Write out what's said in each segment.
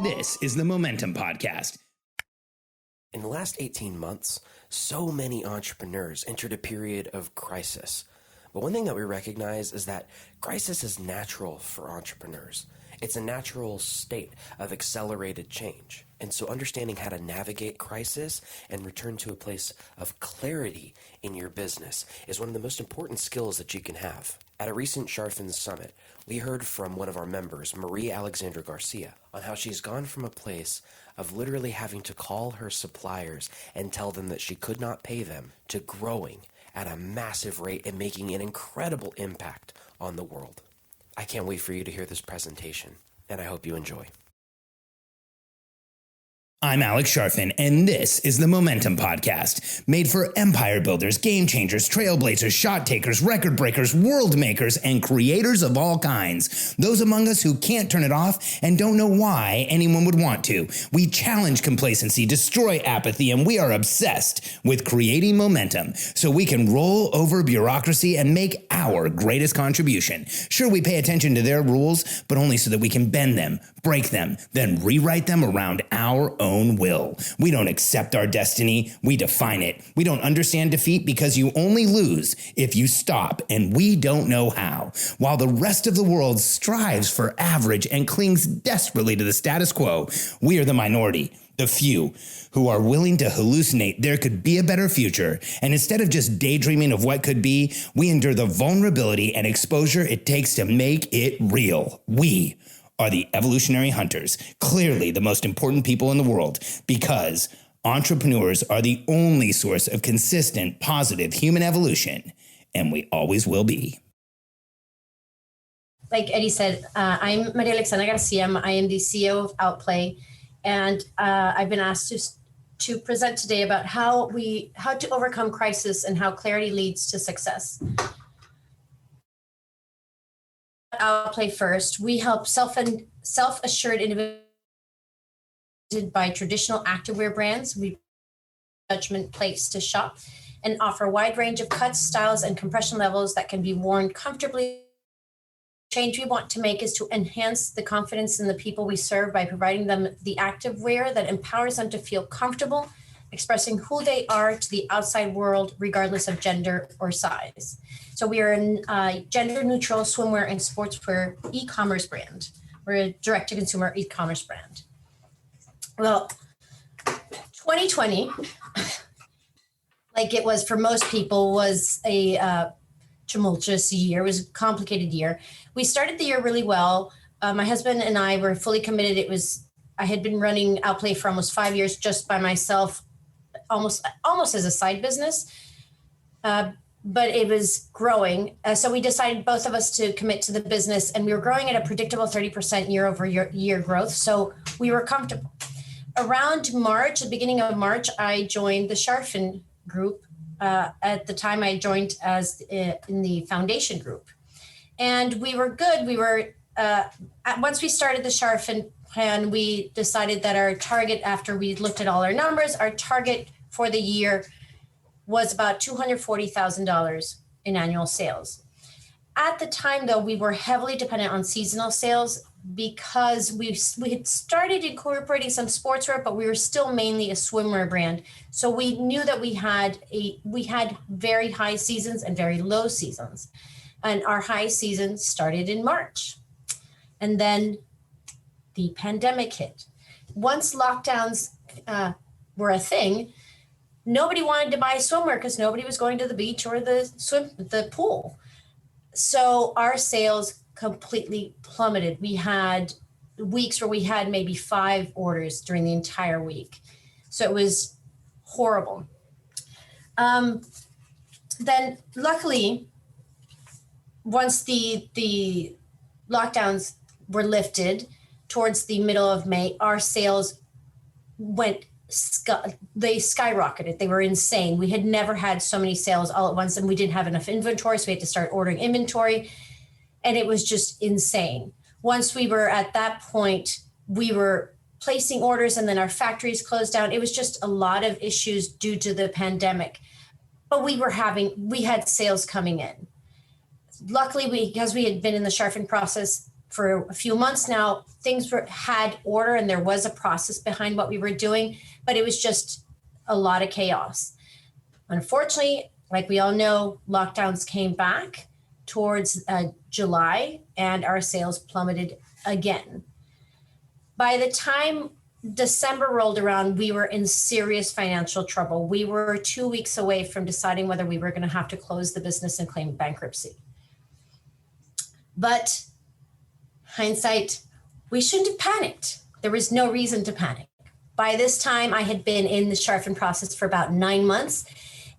This is the Momentum Podcast. In the last 18 months, so many entrepreneurs entered a period of crisis. But one thing that we recognize is that crisis is natural for entrepreneurs. It's a natural state of accelerated change. And so understanding how to navigate crisis and return to a place of clarity in your business is one of the most important skills that you can have. At a recent Sharfin Summit, we heard from one of our members, Marialexandra Garcia, on how she's gone from a place of literally having to call her suppliers and tell them that she could not pay them to growing at a massive rate and making an incredible impact on the world. I can't wait for you to hear this presentation, and I hope you enjoy. I'm Alex Sharfin, and this is the Momentum Podcast, made for empire builders, game changers, trailblazers, shot takers, record breakers, world makers, and creators of all kinds. Those among us who can't turn it off and don't know why anyone would want to. We challenge complacency, destroy apathy, and we are obsessed with creating momentum so we can roll over bureaucracy and make our greatest contribution. Sure, we pay attention to their rules, but only so that we can bend them, break them, then rewrite them around our own will. We don't accept our destiny, we define it. We don't understand defeat because you only lose if you stop, and we don't know how. While the rest of the world strives for average and clings desperately to the status quo, we are the minority, the few, who are willing to hallucinate there could be a better future. And instead of just daydreaming of what could be, we endure the vulnerability and exposure it takes to make it real. We are the evolutionary hunters, clearly the most important people in the world, because entrepreneurs are the only source of consistent, positive human evolution, and we always will be. Like Eddie said, I'm Marialexandra Garcia. I am the CEO of Outplay, and I've been asked to present today about how to overcome crisis and how clarity leads to success. Outplay first. We help self-assured individuals by traditional activewear brands. We judgment place to shop and offer a wide range of cuts, styles, and compression levels that can be worn comfortably. The change we want to make is to enhance the confidence in the people we serve by providing them the activewear that empowers them to feel comfortable expressing who they are to the outside world, regardless of gender or size. So we are a gender-neutral swimwear and sportswear e-commerce brand. We're a direct-to-consumer e-commerce brand. Well, 2020, like it was for most people, was a tumultuous year. It was a complicated year. We started the year really well. My husband and I were fully committed. I had been running Outplay for almost 5 years just by myself, almost as a side business, but it was growing. So we decided, both of us, to commit to the business, and we were growing at a predictable 30% year over year growth. So we were comfortable. Around March, the beginning of March, I joined the Sharfin group. At the time, I joined as in the foundation group, and we were good. We were once we started the Sharfin plan, we decided that our target, after we looked at all our numbers, our target for the year was about $240,000 in annual sales. At the time, though, we were heavily dependent on seasonal sales because we had started incorporating some sportswear, but we were still mainly a swimwear brand. So we knew that we had very high seasons and very low seasons. And our high season started in March. And then the pandemic hit. Once lockdowns were a thing, nobody wanted to buy swimwear because nobody was going to the beach or the pool. So our sales completely plummeted. We had weeks where we had maybe 5 orders during the entire week. So it was horrible. Then luckily, once the lockdowns were lifted towards the middle of May, our sales they skyrocketed. They were insane. We had never had so many sales all at once, and we didn't have enough inventory, so we had to start ordering inventory, and it was just insane. Once we were at that point, we were placing orders, and then our factories closed down. It was just a lot of issues due to the pandemic, but we had sales coming in. Luckily, because we had been in the Sharfin process for a few months now, things had order and there was a process behind what we were doing, but it was just a lot of chaos. Unfortunately, like we all know, lockdowns came back towards July and our sales plummeted again. By the time December rolled around, we were in serious financial trouble. We were 2 weeks away from deciding whether we were going to have to close the business and claim bankruptcy. But hindsight, we shouldn't have panicked. There was no reason to panic. By this time, I had been in the Sharfen process for about 9 months,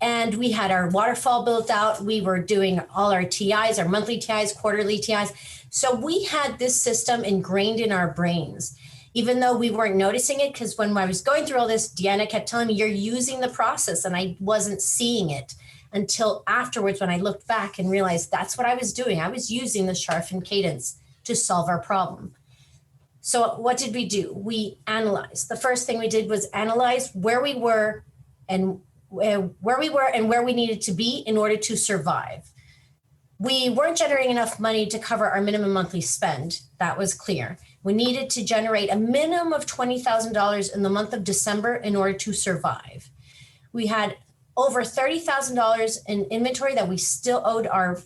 and we had our waterfall built out. We were doing all our TIs, our monthly TIs, quarterly TIs. So we had this system ingrained in our brains, even though we weren't noticing it, because when I was going through all this, Deanna kept telling me, you're using the process, and I wasn't seeing it until afterwards when I looked back and realized that's what I was doing. I was using the Sharfen cadence to solve our problem. So what did we do? We analyzed. The first thing we did was analyze where we were and where we needed to be in order to survive. We weren't generating enough money to cover our minimum monthly spend. That was clear. We needed to generate a minimum of $20,000 in the month of December in order to survive. We had over $30,000 in inventory that we still owed our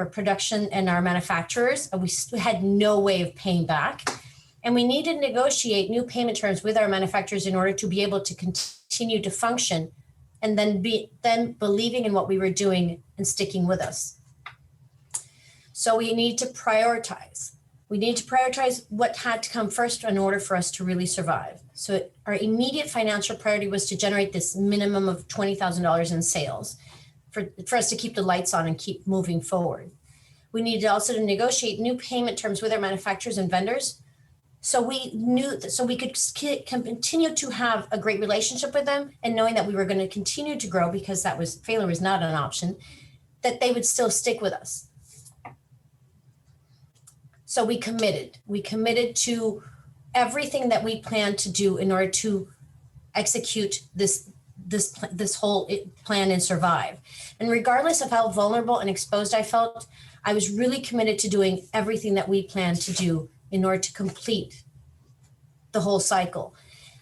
production and our manufacturers. We had no way of paying back. And we needed to negotiate new payment terms with our manufacturers in order to be able to continue to function and then believing in what we were doing and sticking with us. So we need to prioritize. We need to prioritize what had to come first in order for us to really survive. So our immediate financial priority was to generate this minimum of $20,000 in sales for us to keep the lights on and keep moving forward. We needed also to negotiate new payment terms with our manufacturers and vendors. So we could continue to have a great relationship with them, and knowing that we were going to continue to grow because failure was not an option, that they would still stick with us. So we committed to everything that we planned to do in order to execute this whole plan and survive. And regardless of how vulnerable and exposed I felt, I was really committed to doing everything that we planned to do in order to complete the whole cycle.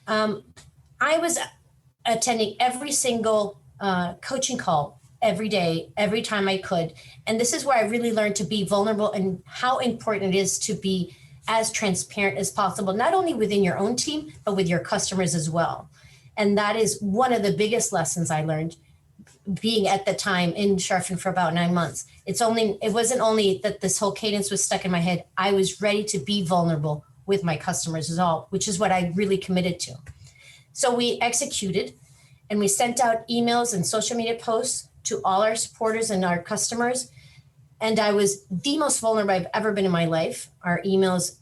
I was attending every single coaching call every day, every time I could. And this is where I really learned to be vulnerable and how important it is to be as transparent as possible, not only within your own team, but with your customers as well. And that is one of the biggest lessons I learned being at the time in Sharfen for about 9 months. It wasn't only that this whole cadence was stuck in my head, I was ready to be vulnerable with my customers as well, which is what I really committed to. So we executed and we sent out emails and social media posts to all our supporters and our customers. And I was the most vulnerable I've ever been in my life. Our emails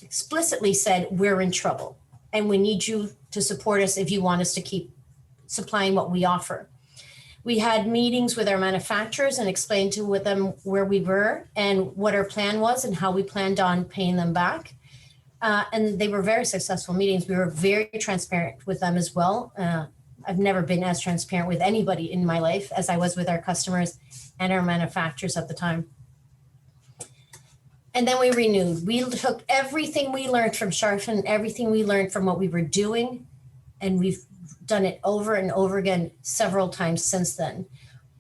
explicitly said, we're in trouble and we need you to support us if you want us to keep supplying what we offer. We had meetings with our manufacturers and explained to them where we were and what our plan was and how we planned on paying them back. And they were very successful meetings. We were very transparent with them as well. I've never been as transparent with anybody in my life as I was with our customers and our manufacturers at the time. And then we renewed. We took everything we learned from Sharfen, everything we learned from what we were doing, and we've done it over and over again several times since then.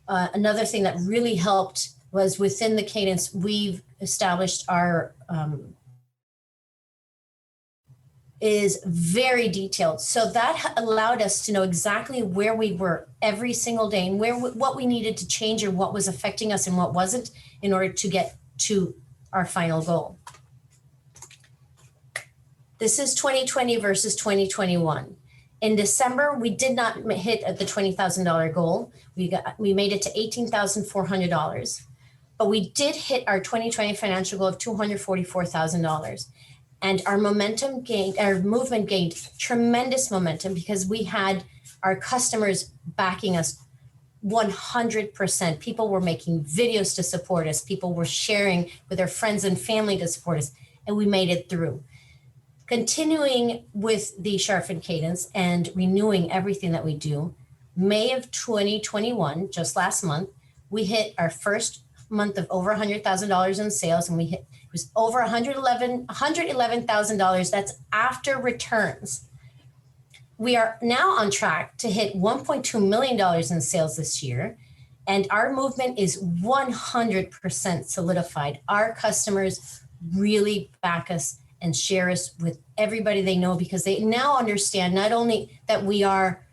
Another thing that really helped was within the cadence, we've established our is very detailed. So that allowed us to know exactly where we were every single day and what we needed to change and what was affecting us and what wasn't in order to get to our final goal. This is 2020 versus 2021. In December, we did not hit the $20,000 goal. We made it to $18,400, but we did hit our 2020 financial goal of $244,000. And our movement gained tremendous momentum because we had our customers backing us 100%. People were making videos to support us. People were sharing with their friends and family to support us, and we made it through. Continuing with the Sharfen cadence and renewing everything that we do, May of 2021, just last month, we hit our first month of over $100,000 in sales, and we was over $111,000. That's after returns. We are now on track to hit $1.2 million in sales this year. And our movement is 100% solidified. Our customers really back us and share us with everybody they know, because they now understand not only that we are,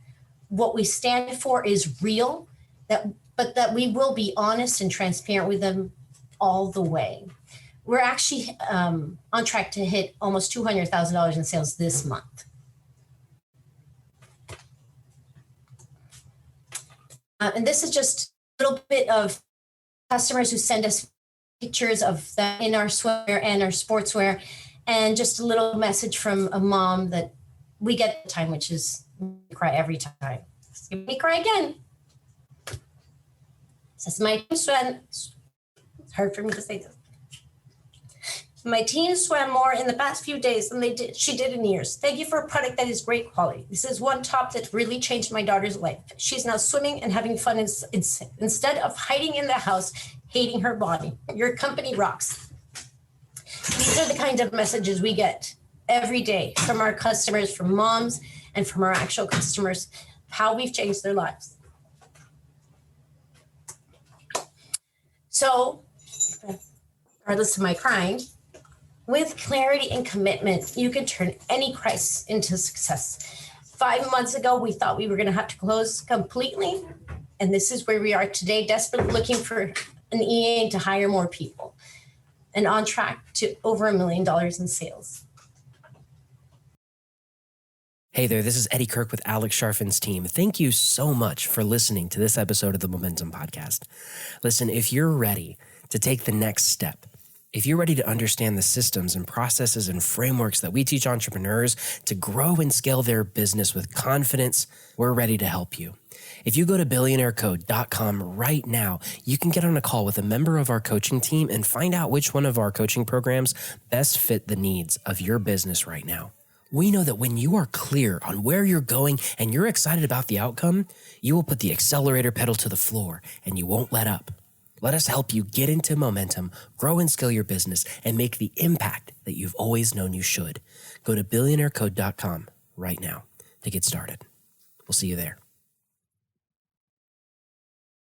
what we stand for is real, but that we will be honest and transparent with them all the way. We're actually on track to hit almost $200,000 in sales this month. And this is just a little bit of customers who send us pictures of them in our swimwear and our sportswear, and just a little message from a mom that we get the time, which is cry every time. Make me cry again. Says my team swam. It's hard for me to say this. My team swam more in the past few days than she did in years. Thank you for a product that is great quality. This is one top that really changed my daughter's life. She's now swimming and having fun instead of hiding in the house, hating her body. Your company rocks. These are the kinds of messages we get every day from our customers, from moms, and from our actual customers, how we've changed their lives. So, regardless of my crying, with clarity and commitment, you can turn any crisis into success. 5 months ago, we thought we were going to have to close completely. And this is where we are today, desperately looking for an EA to hire more people, and on track to over $1 million in sales. Hey there, this is Eddie Kirk with Alex Sharfin's team. Thank you so much for listening to this episode of the Momentum Podcast. Listen, if you're ready to take the next step, if you're ready to understand the systems and processes and frameworks that we teach entrepreneurs to grow and scale their business with confidence, we're ready to help you. If you go to billionairecode.com right now, you can get on a call with a member of our coaching team and find out which one of our coaching programs best fit the needs of your business right now. We know that when you are clear on where you're going and you're excited about the outcome, you will put the accelerator pedal to the floor and you won't let up. Let us help you get into momentum, grow and scale your business, and make the impact that you've always known you should. Go to billionairecode.com right now to get started. We'll see you there.